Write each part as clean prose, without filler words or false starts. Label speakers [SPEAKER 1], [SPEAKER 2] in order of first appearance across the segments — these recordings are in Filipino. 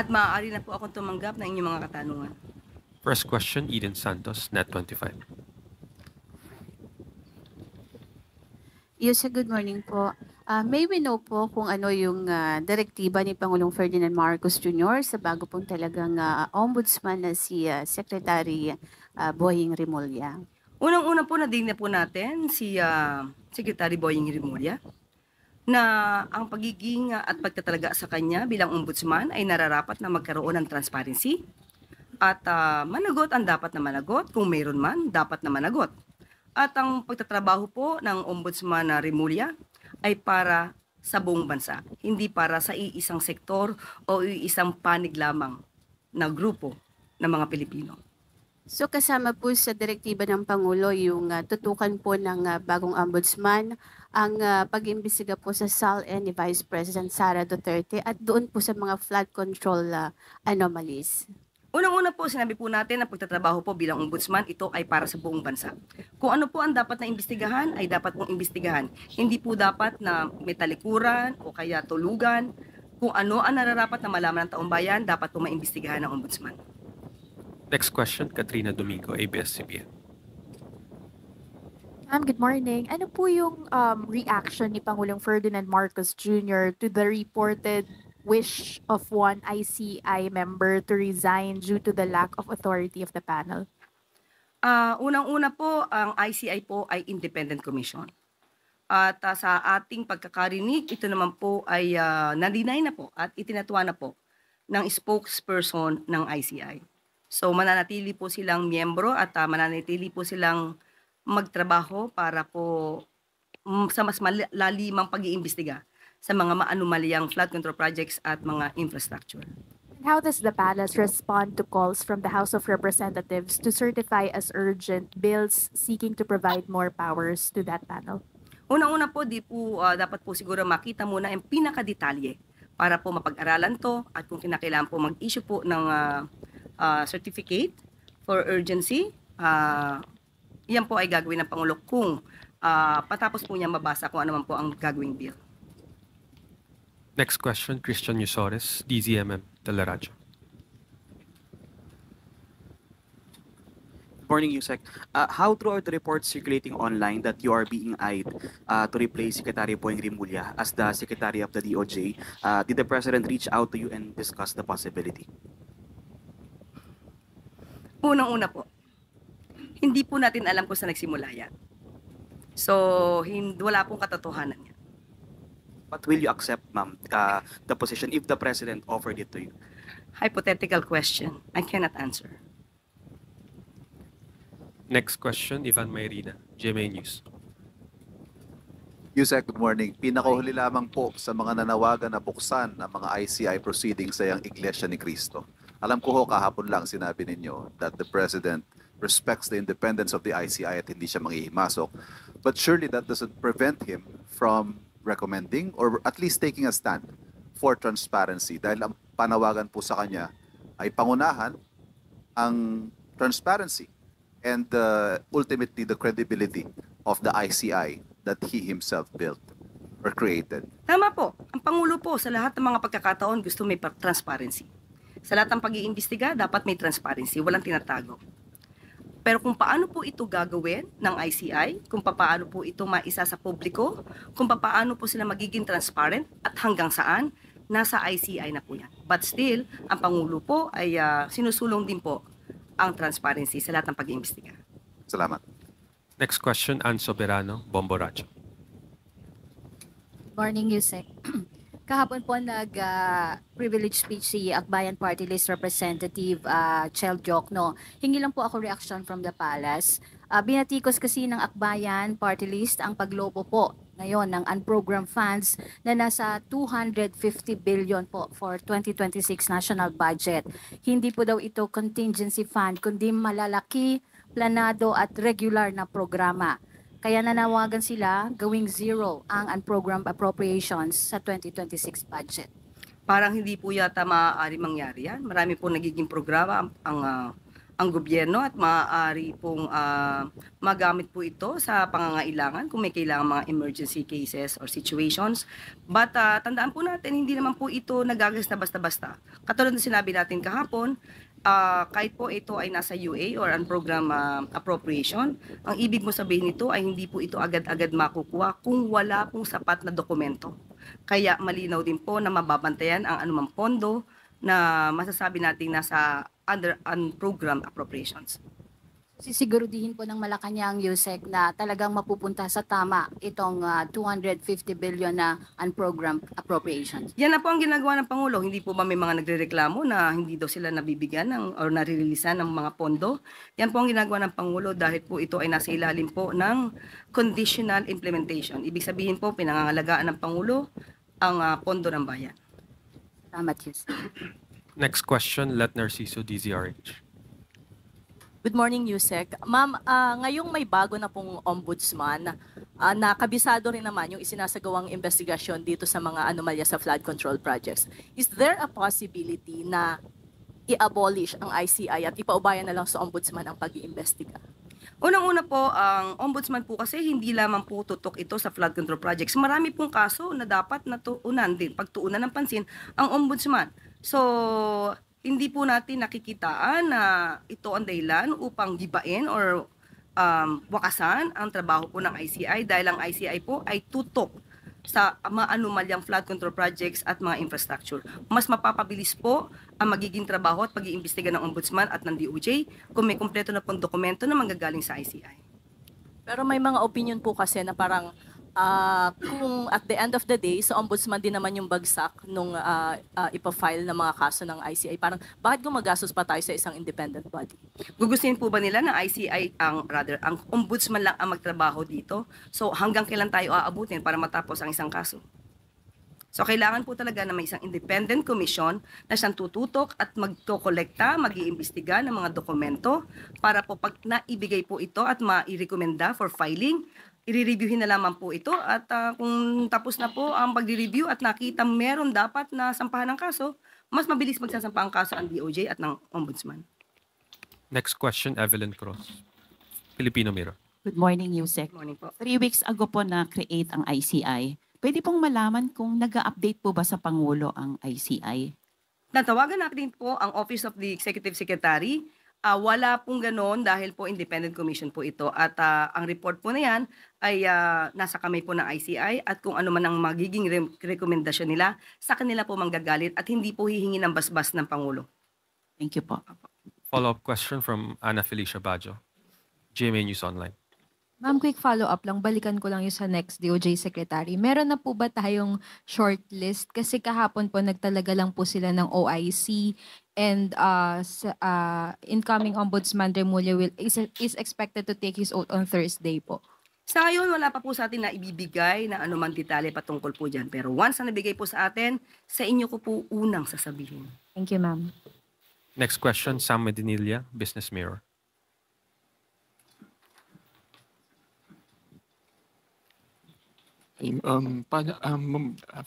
[SPEAKER 1] at maaari na po akong tumanggap ng inyong mga katanungan.
[SPEAKER 2] First question, Eden Santos, Net25.
[SPEAKER 3] Yes, good morning po. May we know po kung ano yung direktiba ni Pangulong Ferdinand Marcos Jr. sa bago pong talagang ombudsman na si Secretary Boying Rimulya?
[SPEAKER 1] Unang-una po, nadinig na po natin si Secretary Boying Rimulya na ang pagiging at pagtatalaga sa kanya bilang ombudsman ay nararapat na magkaroon ng transparency at managot ang dapat na managot, kung mayroon man, dapat na managot. At ang pagtatrabaho po ng Ombudsman na Rimulya ay para sa buong bansa, hindi para sa iisang sektor o iisang panig lamang na grupo ng mga Pilipino.
[SPEAKER 3] So kasama po sa direktiba ng Pangulo yung tutukan po ng bagong ombudsman ang pag-imbestiga po sa SALN ni Vice President Sara Duterte at doon po sa mga flood control anomalies.
[SPEAKER 1] Unang-una po, sinabi po natin na pagtatrabaho po bilang ombudsman, ito ay para sa buong bansa. Kung ano po ang dapat na imbestigahan, ay dapat pong imbestigahan. Hindi po dapat na may talikuran o kaya tulugan. Kung ano ang nararapat na malaman ng taong bayan, dapat po maimbestigahan ng ombudsman.
[SPEAKER 2] Next question, Katrina Domingo, ABS-CBN.
[SPEAKER 4] Ma'am, good morning. Ano po yung reaction ni Pangulong Ferdinand Marcos Jr. to the reported wish of one ICI member to resign due to the lack of authority of the panel?
[SPEAKER 1] Unang-una po, ang ICI po ay independent commission. At sa ating pagkakarinig, ito naman po ay na-deny na po at itinatwa na po ng spokesperson ng ICI. So mananatili po silang miyembro at mananatili po silang magtrabaho para po sa mas malalimang pag-iimbestiga sa mga maanumalyang flood control projects at mga infrastructure.
[SPEAKER 4] How does the palace respond to calls from the House of Representatives to certify as urgent bills seeking to provide more powers to that panel?
[SPEAKER 1] Unang-una po, dapat po siguro makita muna ang pinakadetalye para po mapag-aralan to at kung kinakailangan po mag-issue po ng certificate for urgency, yan po ay gagawin ng Pangulo kung patapos po niya mabasa kung ano man po ang gagawing bill.
[SPEAKER 2] Next question, Christian Yusores, DZMM, Teleradyo.
[SPEAKER 5] Good morning, Yusek. How true are the reports circulating online that you are being eyed to replace Secretary Boying Rimulya as the Secretary of the DOJ? Did the President reach out to you and discuss the possibility?
[SPEAKER 1] Unang-una po, hindi po natin alam kung saan nagsimula yan. So, wala pong katotohanan yan.
[SPEAKER 5] But will you accept, ma'am, the position if the President offered it to you?
[SPEAKER 1] Hypothetical question. I cannot answer.
[SPEAKER 2] Next question, Ivan Mayrina, GMA News.
[SPEAKER 6] Yusek, good morning. Pinakahuli lamang po sa mga nanawagan na buksan ang mga ICI proceedings sa iyang Iglesia ni Cristo. Alam ko ho, kahapon lang sinabi ninyo that the President respects the independence of the ICI at hindi siya manghihimasok. But surely that doesn't prevent him from recommending or at least taking a stand for transparency dahil ang panawagan po sa kanya ay pangunahan ang transparency and ultimately the credibility of the ICI that he himself built or created.
[SPEAKER 1] Tama po. Ang Pangulo po sa lahat ng mga pagkakataon gusto may transparency. Sa lahat ng pag-iimbestiga, dapat may transparency, walang tinatago. Pero kung paano po ito gagawin ng ICI, kung paano po ito maisa sa publiko, kung paano po sila magiging transparent at hanggang saan, nasa ICI na po yan. But still, ang Pangulo po ay sinusulong din po ang transparency sa lahat ng pag-iimbestiga.
[SPEAKER 6] Salamat.
[SPEAKER 2] Next question, Ann Soberano, Bombo Radyo.
[SPEAKER 7] Morning, Yusek. Kahapon po nag-privilege speech si Akbayan Party List Representative Chel Diokno. Hingi lang po ako reaction from the palace. Binatikos kasi ng Akbayan Party List ang paglobo po ngayon ng unprogrammed funds na nasa 250 billion po for 2026 national budget. Hindi po daw ito contingency fund, kundi malalaki, planado at regular na programa. Kaya nanawagan sila gawing zero ang unprogrammed appropriations sa 2026 budget.
[SPEAKER 1] Parang hindi po yata maaari mangyari yan. Marami po nagiging programa ang ang gobyerno at maaari pong magamit po ito sa pangangailangan kung may kailangan mga emergency cases or situations. But tandaan po natin, hindi naman po ito nagagas na basta-basta. Katulad na sinabi natin kahapon, kahit po ito ay nasa UA or program appropriation, ang ibig mo sabihin nito ay hindi po ito agad-agad makukuha kung wala pong sapat na dokumento. Kaya malinaw din po na mababantayan ang anumang pondo na masasabi nating nasa under program appropriations.
[SPEAKER 7] Sisigurudihin po ng Malacanang USEC na talagang mapupunta sa tama itong 250 billion na unprogrammed appropriations.
[SPEAKER 1] Yan na po ang ginagawa ng Pangulo. Hindi po ba may mga nagrereklamo na hindi daw sila nabibigyan or naririlisan ng mga pondo? Yan po ang ginagawa ng Pangulo dahil po ito ay nasa ilalim po ng conditional implementation. Ibig sabihin po, pinangangalagaan ng Pangulo ang pondo ng bayan.
[SPEAKER 7] Salamat, USEC.
[SPEAKER 2] Next question, Let Narciso, DZRH.
[SPEAKER 8] Good morning, Yusek. Ma'am, ngayong may bago na pong ombudsman, na kabisado rin naman yung isinasagawang investigasyon dito sa mga anomalya sa flood control projects. Is there a possibility na i-abolish ang ICI at ipaubayan na lang sa ombudsman ang pag-iimbestiga?
[SPEAKER 1] Unang-una po, ang ombudsman po kasi hindi lamang po tutok ito sa flood control projects. Marami pong kaso na dapat pagtuunan ng pansin ang ombudsman. So, hindi po natin nakikitaan na ito ang dahilan upang gibain or wakasan ang trabaho po ng ICI dahil ang ICI po ay tutok sa mga anomalyang flood control projects at mga infrastructure. Mas mapapabilis po ang magiging trabaho at pag-iimbestiga ng Ombudsman at ng DOJ kung may kumpleto na pong dokumento na manggagaling sa ICI.
[SPEAKER 8] Pero may mga opinion po kasi na parang kung at the end of the day, sa ombudsman din naman yung bagsak nung ipafile ng mga kaso ng ICI. Parang bakit gumagastos pa tayo sa isang independent body?
[SPEAKER 1] Gugustuhin po ba nila na ICI ang ombudsman lang ang magtrabaho dito? So hanggang kailan tayo aabutin para matapos ang isang kaso? So kailangan po talaga na may isang independent commission na siyang tututok at magkokolekta, mag-iimbestiga ng mga dokumento para po pag naibigay po ito at mairekomenda for filing, i-reviewin na lamang po ito at kung tapos na po ang pag-review at nakita meron dapat na sampahan ng kaso, mas mabilis magsasampa ang kaso ang DOJ at ng Ombudsman.
[SPEAKER 2] Next question, Evelyn Cruz, Filipino Mirror.
[SPEAKER 9] Good morning, Yusek.
[SPEAKER 1] Morning po.
[SPEAKER 9] 3 weeks ago po na-create ang ICI. Pwede pong malaman kung nag-update po ba sa Pangulo ang ICI?
[SPEAKER 1] Natawagan natin po ang Office of the Executive Secretary. Wala pong ganon dahil po independent commission po ito at ang report po na yan ay nasa kamay po ng ICI at kung ano man ang magiging rekomendasyon nila, sa kanila po manggagalit at hindi po hihingi ng basbas ng Pangulo.
[SPEAKER 9] Thank you po.
[SPEAKER 2] Follow-up question from Ana Felicia Bajo, GMA News Online.
[SPEAKER 10] Ma'am, quick follow-up lang. Balikan ko lang yung sa next DOJ Secretary. Meron na po ba tayong shortlist? Kasi kahapon po nagtalaga lang po sila ng OIC and incoming Ombudsman Remulla is expected to take his oath on Thursday po.
[SPEAKER 1] Sa ngayon, wala pa po sa atin na ibibigay na anumang detalye patungkol po dyan. Pero once na nabigay po sa atin, sa inyo ko po unang sasabihin.
[SPEAKER 10] Thank you, ma'am.
[SPEAKER 2] Next question, Sam Medinilla, Business Mirror.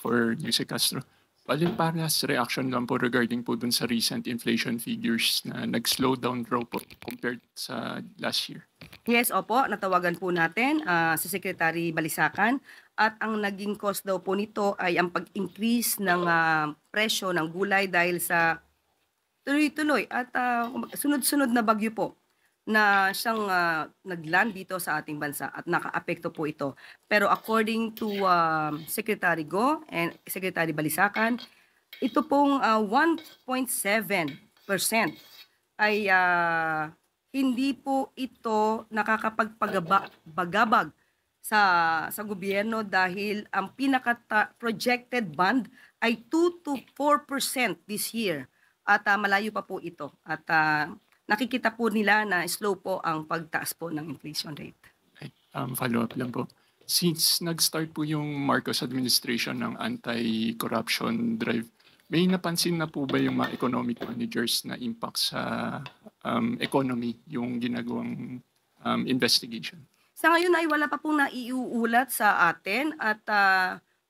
[SPEAKER 11] For Yusek Castro, Palimparlas reaction lang po regarding po dun sa recent inflation figures na nag-slow down raw po compared sa last year.
[SPEAKER 1] Yes, opo, natawagan po natin si Secretary Balisacan at ang naging cause daw po nito ay ang pag-increase ng presyo ng gulay dahil sa tuloy-tuloy at sunod-sunod na bagyo po na siyang nagland dito sa ating bansa at nakaapekto po ito. Pero according to Secretary Go and Secretary Balisacan, ito pong 1.7% ay hindi po ito nakakapagpagabag sa gobyerno dahil ang pinaka-projected bond ay 2 to 4% this year. At malayo pa po ito. At nakikita po nila na slow po ang pagtaas po ng inflation rate.
[SPEAKER 11] Okay. Follow-up lang po. Since nag-start po yung Marcos administration ng anti-corruption drive, may napansin na po ba yung mga economic managers na impact sa economy yung ginagawang investigation?
[SPEAKER 1] Sa ngayon ay wala pa pong naiuulat sa atin at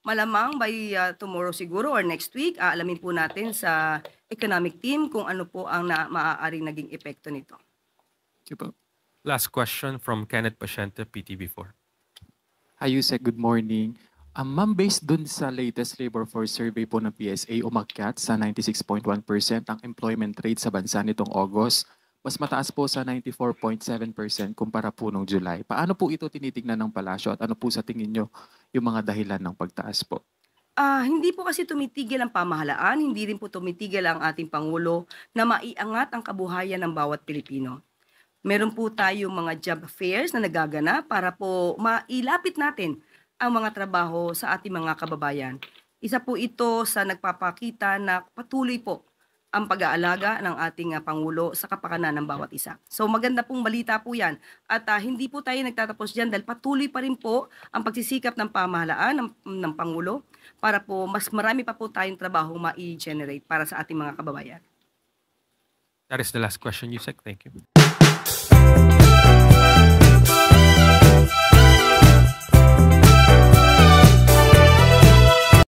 [SPEAKER 1] malamang by tomorrow siguro or next week, aalamin po natin sa economic team kung ano po ang maaaring naging epekto nito.
[SPEAKER 11] Thank you po.
[SPEAKER 2] Last question from Kenneth Paciente, PTV4.
[SPEAKER 12] Hi, Yusek. Good morning. Ma'am, based dun sa latest labor force survey po ng PSA, umakyat sa 96.1% ang employment rate sa bansa nitong August. Mas mataas po sa 94.7% kumpara po nung July. Paano po ito tinitignan ng palasyo at ano po sa tingin nyo yung mga dahilan ng pagtaas po?
[SPEAKER 1] Hindi po kasi tumitigil ang pamahalaan, hindi rin po tumitigil ang ating Pangulo na maiangat ang kabuhayan ng bawat Pilipino. Meron po tayong mga job fairs na nagaganap para po mailapit natin ang mga trabaho sa ating mga kababayan. Isa po ito sa nagpapakita na patuloy po ang pag-aalaga ng ating Pangulo sa kapakanan ng bawat isa. So maganda pong balita po yan. At hindi po tayo nagtatapos dyan dahil patuloy pa rin po ang pagsisikap ng pamahalaan ng Pangulo para po mas marami pa po tayong trabaho ma-generate para sa ating mga kababayan.
[SPEAKER 2] That is the last question, Yusek. Thank you.